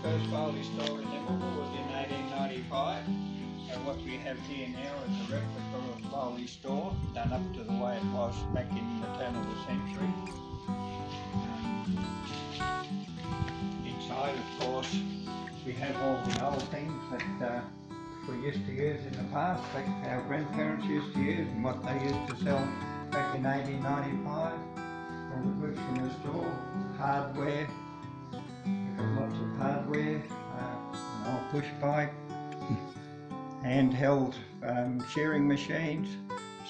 first foley store in Emmaville was in 1895. So what we have here now is a replica of a foley store done up to the way it was back in the turn of the century. Inside, of course, we have all the old things that we used to use in the past, like our grandparents used to use and what they used to sell back in 1895. All the goods from the store, hardware, we've got lots of hardware, an old push bike, handheld shearing machines,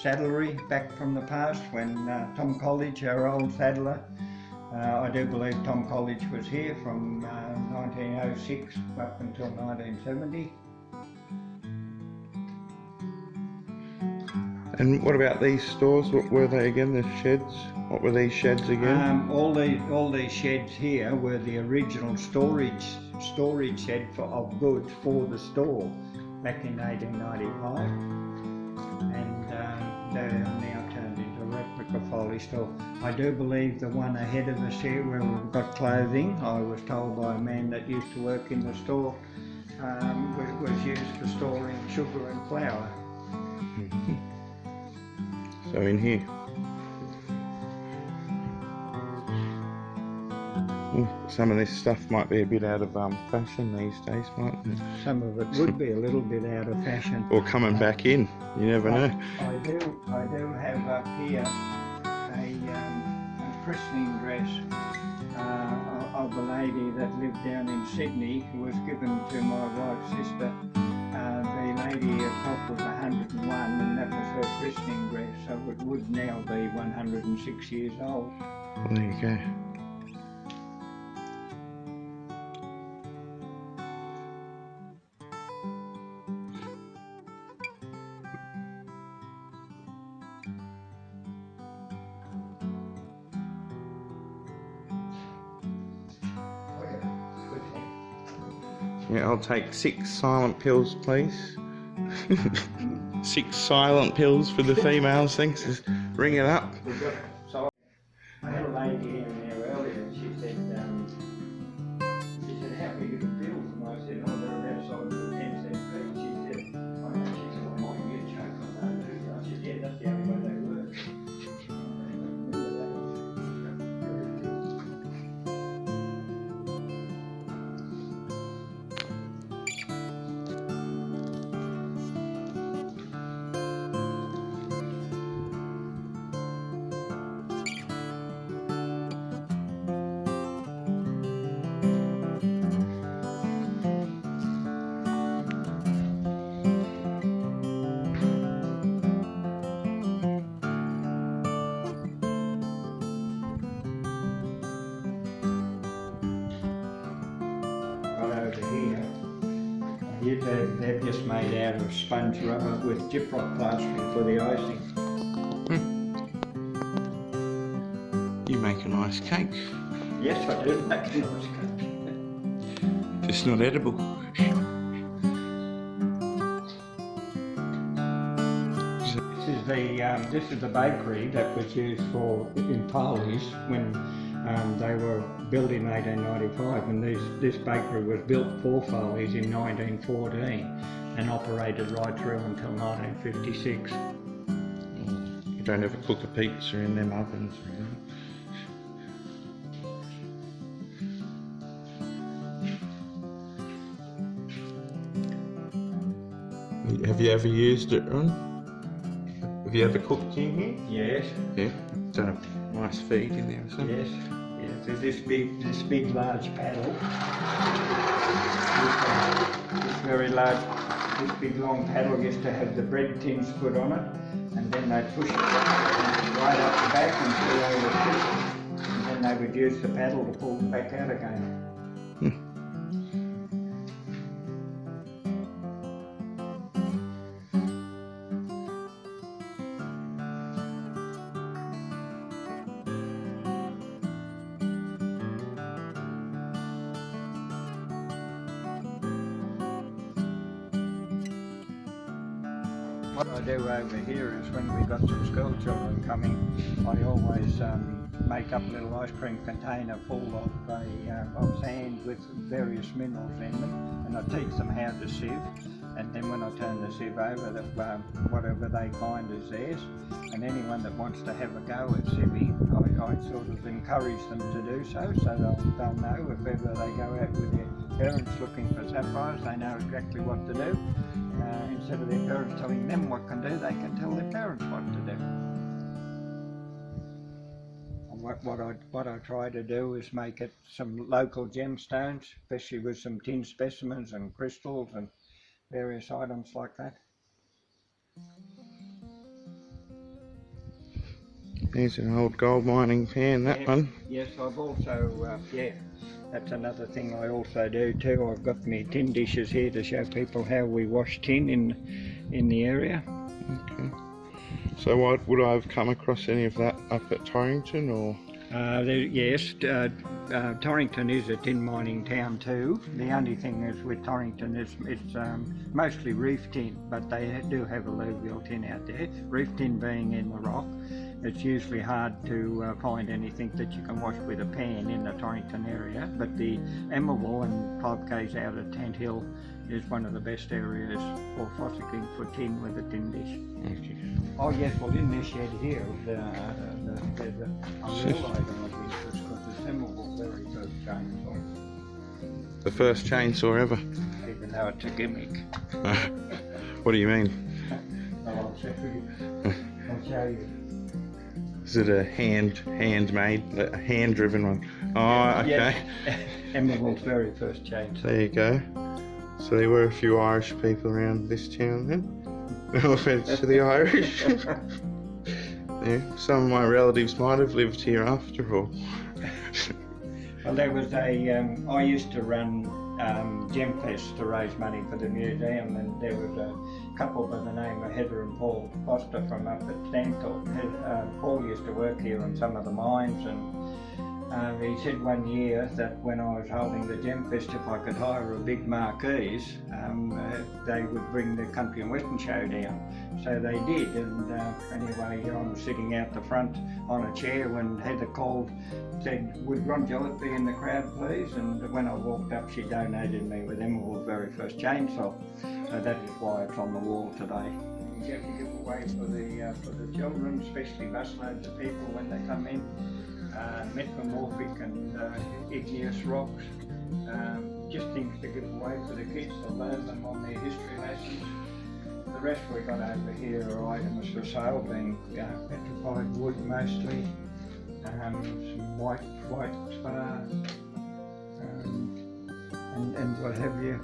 saddlery back from the past when Tom College, our old saddler, I do believe Tom College was here from 1906 up until 1970. And what about these stores? What were they again? The sheds? What were these sheds again? All these sheds here were the original storage shed of goods for the store back in 1895, and they're now turned into a replica foley store. I do believe the one ahead of us here where we've got clothing, I was told by a man that used to work in the store, was used for storing sugar and flour. So in here. Some of this stuff might be a bit out of fashion these days, mightn't it? Some of it would be a little bit out of fashion. Or coming back in, you never know. I do have up here a christening dress of a lady that lived down in Sydney, who was given to my wife's sister. The lady herself was 101 and that was her christening dress, so it would now be 106 years old. Well, there you go. Yeah, I'll take 6 silent pills, please. 6 silent pills for the females, thanks. Just ring it up. I had a lady in there earlier and she said, how big are the pills? And I said, oh, they're about size of a 10-cent piece. She said, oh, no. She said, I might get choked on those. I said, yeah, that's the only way they work. They're just made out of sponge rubber with gyprock plastering for the icing. You make a nice cake. Yes, I do make a nice cake. Just not edible. This is the bakery that was used in Foley's when they were built in 1895, and this bakery was built for Foley's in 1914 and operated right through until 1956. You don't ever cook a pizza in them ovens, really. Have you ever used it, Ron? Have you ever cooked in here? Yes. Yeah. Done a nice feed in there or something? Yes. Yes. There's this big large paddle. This very large, this big long paddle used to have the bread tins put on it, and then they'd push it right up the back until they were cooked, and then they would use the paddle to pull it back out again. What I do over here is when we got some school children coming, I always make up a little ice cream container full of sand with various minerals in them, and I teach them how to sieve. And then when I turn the sieve over, whatever they find is theirs. And anyone that wants to have a go at sieving, I sort of encourage them to do so they'll know if ever they go out with their parents looking for sapphires, they know exactly what to do. Instead of their parents telling them what to do, they can tell their parents what to do. And what I try to do is make it some local gemstones, especially with some tin specimens and crystals and various items like that. There's an old gold mining pan, that one. Yes, I've also, that's another thing I also do too. I've got my tin dishes here to show people how we wash tin in the area. Okay. So would I have come across any of that up at Torrington, or? Yes, Torrington is a tin mining town too. The only thing is with Torrington it's mostly reef tin, but they do have alluvial tin out there. Reef tin being in the rock, it's usually hard to find anything that you can wash with a pan in the Torrington area, but the Emmaville and 5 k's out at Tent Hill is one of the best areas for fossicking for tin with a tin dish. Okay. Oh yes, well in this shed here, there's a real item of interest because it's Emmaville's very first chainsaw. The first chainsaw ever? Even though it's a gimmick. What do you mean? I'll show you. Is it a handmade, a hand-driven one? Oh, okay. Yes. Emmaville's very first chainsaw. There you go. So there were a few Irish people around this town then? No offence to the Irish. Yeah, some of my relatives might have lived here after all. Well, there was I used to run gem fests to raise money for the museum, and there was a couple by the name of Heather and Paul Foster from up at Stanthorpe. Paul used to work here on some of the mines, and he said one year that when I was holding the gem fest, if I could hire a big marquees, they would bring the Country and Western show down. So they did, and anyway, I was sitting out the front on a chair when Heather called, said, "Would Ron Jillet be in the crowd, please?" And when I walked up, she donated me with Emmaville's very first chainsaw. So that is why it's on the wall today. You have to give away for the children, especially busloads of people when they come in. Metamorphic and igneous rocks, just things to give away for the kids to learn them on their history lessons. The rest we got over here are items for sale, being petrified wood mostly, some white spar, and what have you.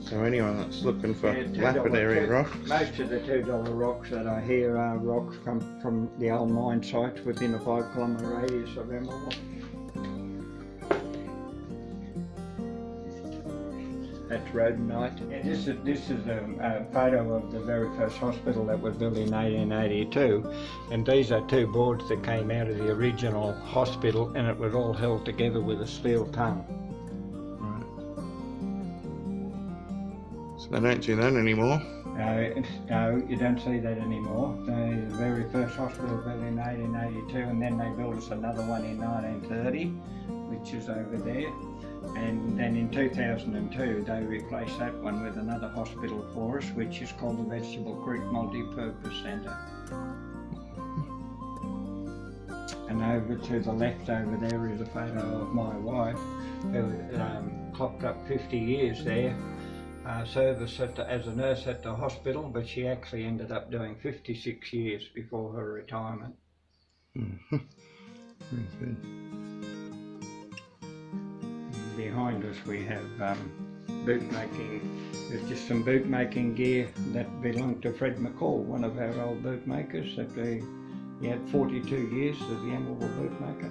So anyone that's looking for lapidary rocks? Most of the $2 rocks that are here are rocks from the old mine sites within a 5 kilometre radius of Emmaville. That's rhodonite. Yeah, this is a photo of the very first hospital that was built in 1882, and these are 2 boards that came out of the original hospital, and it was all held together with a steel tongue. They don't do that anymore. No, you don't see that anymore. The very first hospital built in 1882, and then they built us another one in 1930, which is over there. And then in 2002, they replaced that one with another hospital for us, which is called the Vegetable Creek Multi-Purpose Centre. And over to the left over there is a photo of my wife, who clocked up 50 years there. Service as a nurse at the hospital, but she actually ended up doing 56 years before her retirement. Very good. Behind us we have boot making. There's just some boot making gear that belonged to Fred McCall, one of our old boot makers. He had 42 years as the Emmaville boot maker.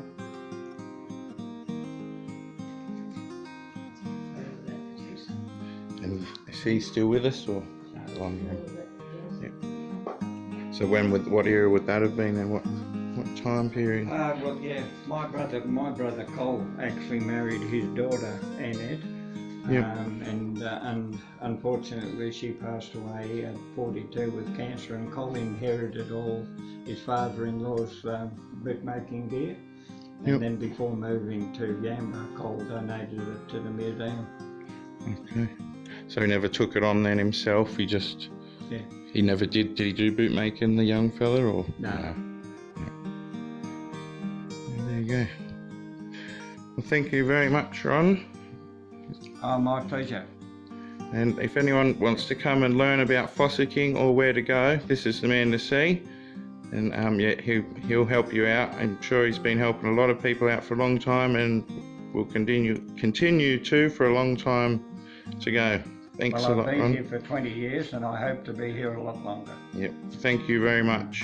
And is he still with us, or? No. Yeah. So what era would that have been, and what time period? Well, yeah, my brother Cole actually married his daughter Annette Yep. And unfortunately she passed away at 42 with cancer, and Colin inherited all his father-in-law's brickmaking gear. And Yep. then before moving to Yamba, Cole donated it to the museum. Okay. So he never took it on then himself, he just... Yeah. He never did he do bootmaking, the young fella, or...? No. Yeah, there you go. Well, thank you very much, Ron. Oh, my pleasure. And if anyone wants to come and learn about fossicking or where to go, this is the man to see. And yeah, he'll help you out. I'm sure he's been helping a lot of people out for a long time, and will continue to for a long time to go. Thanks a lot, Well, I've been Ron. here for 20 years and I hope to be here a lot longer. Yep. Thank you very much.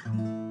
you.